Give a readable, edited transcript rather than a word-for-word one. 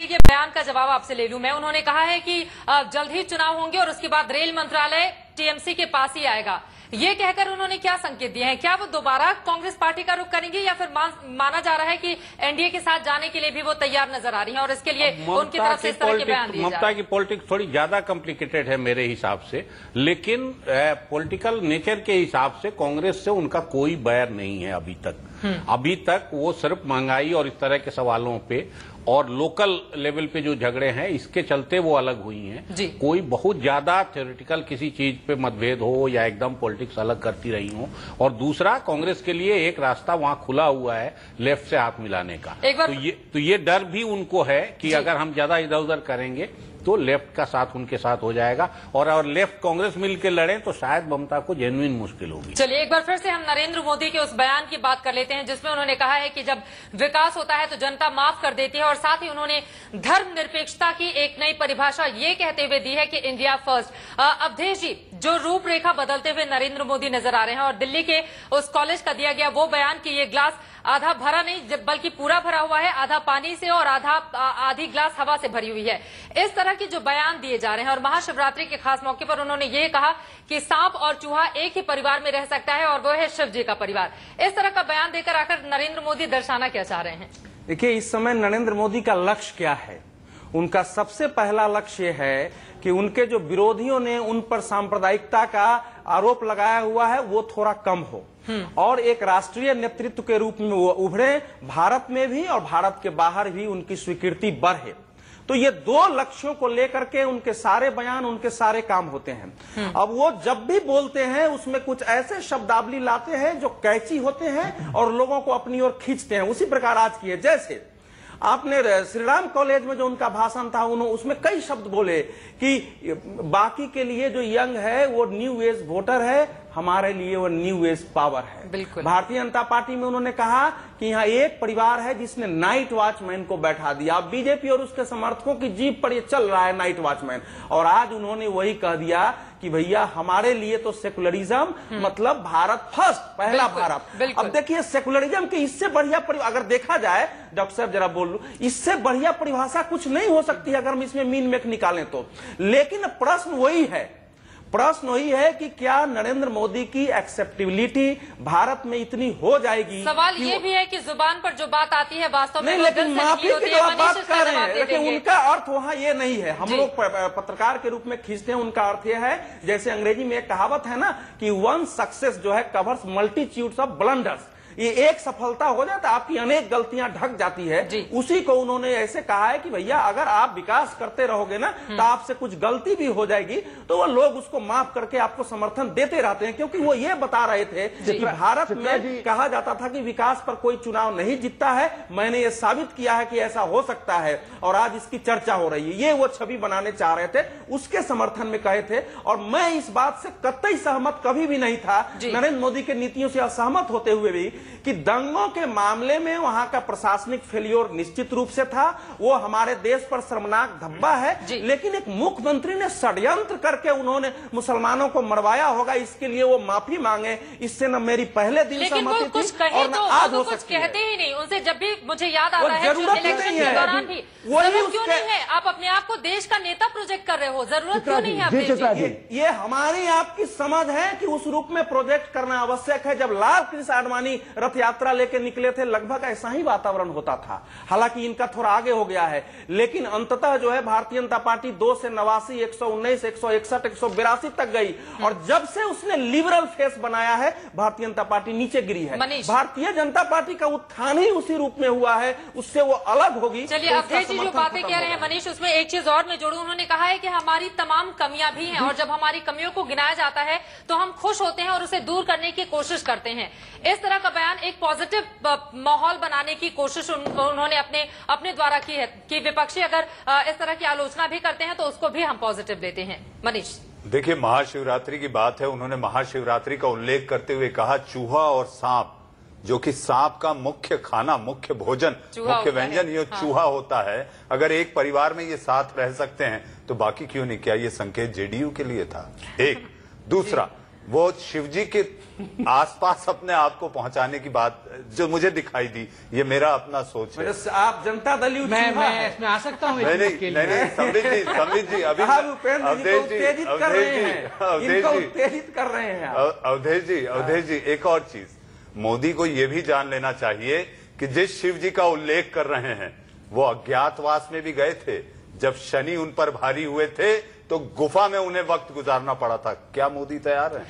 के बयान का जवाब आपसे ले लूं मैं। उन्होंने कहा है कि जल्द ही चुनाव होंगे और उसके बाद रेल मंत्रालय टीएमसी के पास ही आएगा। ये कहकर उन्होंने क्या संकेत दिए हैं? क्या वो दोबारा कांग्रेस पार्टी का रुख करेंगे या फिर माना जा रहा है कि एनडीए के साथ जाने के लिए भी वो तैयार नजर आ रही हैं और इसके लिए उनकी तरफ से इस तरह के बयान दिए जा रहे हैं? ममता की पॉलिटिक्स थोड़ी ज्यादा कॉम्प्लिकेटेड है मेरे हिसाब से, लेकिन पॉलिटिकल नेचर के हिसाब से कांग्रेस से उनका कोई बैर नहीं है अभी तक। अभी तक वो सिर्फ महंगाई और इस तरह के सवालों पे और लोकल लेवल पे जो झगड़े हैं इसके चलते वो अलग हुई हैं। कोई बहुत ज्यादा थ्योरेटिकल किसी चीज पे मतभेद हो या एकदम पॉलिटिक्स अलग करती रही हो। और दूसरा, कांग्रेस के लिए एक रास्ता वहां खुला हुआ है लेफ्ट से हाथ मिलाने का। तो ये डर भी उनको है कि अगर हम ज्यादा इधर उधर करेंगे तो लेफ्ट का साथ उनके साथ हो जाएगा और अगर लेफ्ट कांग्रेस मिलकर लड़े तो शायद ममता को जेन्युइन मुश्किल होगी। चलिए एक बार फिर से हम नरेंद्र मोदी के उस बयान की बात कर लेते हैं जिसमें उन्होंने कहा है कि जब विकास होता है तो जनता माफ कर देती है और साथ ही उन्होंने धर्मनिरपेक्षता की एक नई परिभाषा ये कहते हुए दी है कि इंडिया फर्स्ट। अवधेश जी, जो रूपरेखा बदलते हुए नरेंद्र मोदी नजर आ रहे हैं और दिल्ली के उस कॉलेज का दिया गया वो बयान कि ये ग्लास आधा भरा नहीं बल्कि पूरा भरा हुआ है, आधा पानी से और आधी ग्लास हवा से भरी हुई है, इस तरह के जो बयान दिए जा रहे हैं। और महाशिवरात्रि के खास मौके पर उन्होंने ये कहा कि सांप और चूहा एक ही परिवार में रह सकता है और वो है शिव जी का परिवार। इस तरह का बयान देकर आकर नरेंद्र मोदी दर्शाना क्या चाह रहे हैं? देखिए, इस समय नरेंद्र मोदी का लक्ष्य क्या है? उनका सबसे पहला लक्ष्य है कि उनके जो विरोधियों ने उन पर सांप्रदायिकता का आरोप लगाया हुआ है वो थोड़ा कम हो और एक राष्ट्रीय नेतृत्व के रूप में वो उभरे, भारत में भी और भारत के बाहर भी उनकी स्वीकृति बढ़े। तो ये दो लक्ष्यों को लेकर के उनके सारे बयान, उनके सारे काम होते हैं। अब वो जब भी बोलते हैं उसमें कुछ ऐसे शब्दावली लाते हैं जो कैची होते हैं और लोगों को अपनी ओर खींचते हैं। उसी प्रकार आज की है, जैसे आपने श्रीराम कॉलेज में जो उनका भाषण था उसमें कई शब्द बोले कि बाकी के लिए जो यंग है वो न्यू एज वोटर है, हमारे लिए वो न्यू एज पावर है। भारतीय जनता पार्टी में उन्होंने कहा कि यहाँ एक परिवार है जिसने नाइट वॉचमैन को बैठा दिया। बीजेपी और उसके समर्थकों की जीप पर ये चल रहा है नाइट वॉचमैन, और आज उन्होंने वही कह दिया कि भैया हमारे लिए तो सेकुलरिज्म मतलब भारत फर्स्ट, पहला भारत। अब देखिए, सेकुलरिज्म की इससे बढ़िया अगर देखा जाए, डॉक्टर साहब जरा बोल, इससे बढ़िया परिभाषा कुछ नहीं हो सकती अगर हम इसमें मीन मेक निकालें तो। लेकिन प्रश्न वही है कि क्या नरेंद्र मोदी की एक्सेप्टेबिलिटी भारत में इतनी हो जाएगी? सवाल ये भी है कि जुबान पर जो बात आती है वास्तव में नहीं, लेकिन माफी की जो आप बात कर रहे हैं, लेकिन उनका अर्थ वहां ये नहीं है। हम लोग पत्रकार के रूप में खींचते हैं, उनका अर्थ ये है, जैसे अंग्रेजी में एक कहावत है ना कि वन सक्सेस जो है कवर्स मल्टीट्यूड्स ऑफ ब्लंडर्स। ये एक सफलता हो जाता है, आपकी अनेक गलतियां ढक जाती है। उसी को उन्होंने ऐसे कहा है कि भैया अगर आप विकास करते रहोगे ना तो आपसे कुछ गलती भी हो जाएगी, तो वो लोग उसको माफ करके आपको समर्थन देते रहते हैं। क्योंकि वो ये बता रहे थे कि भारत में कहा जाता था कि विकास पर कोई चुनाव नहीं जीतता है, मैंने ये साबित किया है कि ऐसा हो सकता है और आज इसकी चर्चा हो रही है। ये वो छवि बनाने चाह रहे थे, उसके समर्थन में कहे थे। और मैं इस बात से कतई सहमत कभी भी नहीं था, नरेंद्र मोदी के नीतियों से असहमत होते हुए भी, कि दंगों के मामले में वहां का प्रशासनिक फेलियर निश्चित रूप से था, वो हमारे देश पर शर्मनाक धब्बा है। लेकिन एक मुख्यमंत्री ने षड्यंत्र करके उन्होंने मुसलमानों को मरवाया होगा, इसके लिए वो माफी मांगे, इससे न मेरी पहले दिन सहमति थी और न आज हो सकती है। कहते ही नहीं उनसे, जब भी मुझे याद आता है इलेक्शन के दौरान भी, जरूरत क्यों नहीं है? आप अपने आप को देश का नेता प्रोजेक्ट कर रहे हो, जरूरत क्यों नहीं है? ये हमारी आपकी समझ है कि उस रूप में प्रोजेक्ट करना आवश्यक है। जब लाल कृष्ण आडवाणी रथ यात्रा लेके निकले थे, लगभग ऐसा ही वातावरण होता था। हालांकि इनका थोड़ा आगे हो गया है, लेकिन अंततः जो है भारतीय जनता पार्टी 2 से 89, 119, 161, 182 तक गई। और जब से उसने लिबरल फेस बनाया है, भारतीय जनता पार्टी नीचे गिरी है। भारतीय जनता पार्टी का उत्थान ही उसी रूप में हुआ है, उससे वो अलग होगी। चलिए, अवधेश जी जो बातें कह रहे हैं मनीष, उसमें एक चीज और मैं जोड़ूं। उन्होंने कहा है कि हमारी तमाम कमियां भी हैं और जब हमारी कमियों को गिनाया जाता है तो हम खुश होते हैं और उसे दूर करने की कोशिश करते हैं। इस तरह का बयान एक पॉजिटिव माहौल बनाने की कोशिश उन्होंने अपने द्वारा की है कि विपक्षी अगर इस तरह की आलोचना भी करते हैं तो उसको भी हम पॉजिटिव लेते हैं। मनीष, देखिए, महाशिवरात्रि की बात है, उन्होंने महाशिवरात्रि का उल्लेख करते हुए कहा चूहा और सांप, जो कि सांप का मुख्य खाना, मुख्य भोजन, मुख्य व्यंजन ये चूहा होता है। अगर एक परिवार में ये साथ रह सकते हैं तो बाकी क्यों नहीं? क्या ये संकेत जेडीयू के लिए था? एक दूसरा, वो शिवजी के आसपास अपने आप को पहुंचाने की बात जो मुझे दिखाई दी, ये मेरा अपना सोच है। आप जनता दल यू मैं इसमें आ सकता हूँ नहीं, संबित जी अभी उत्तेजित कर रहे हैं अवधेश जी एक और चीज, मोदी को ये भी जान लेना चाहिए कि जिस शिव जी का उल्लेख कर रहे हैं वो अज्ञातवास में भी गए थे। जब शनि उन पर भारी हुए थे तो गुफा में उन्हें वक्त गुजारना पड़ा था। क्या मोदी तैयार है?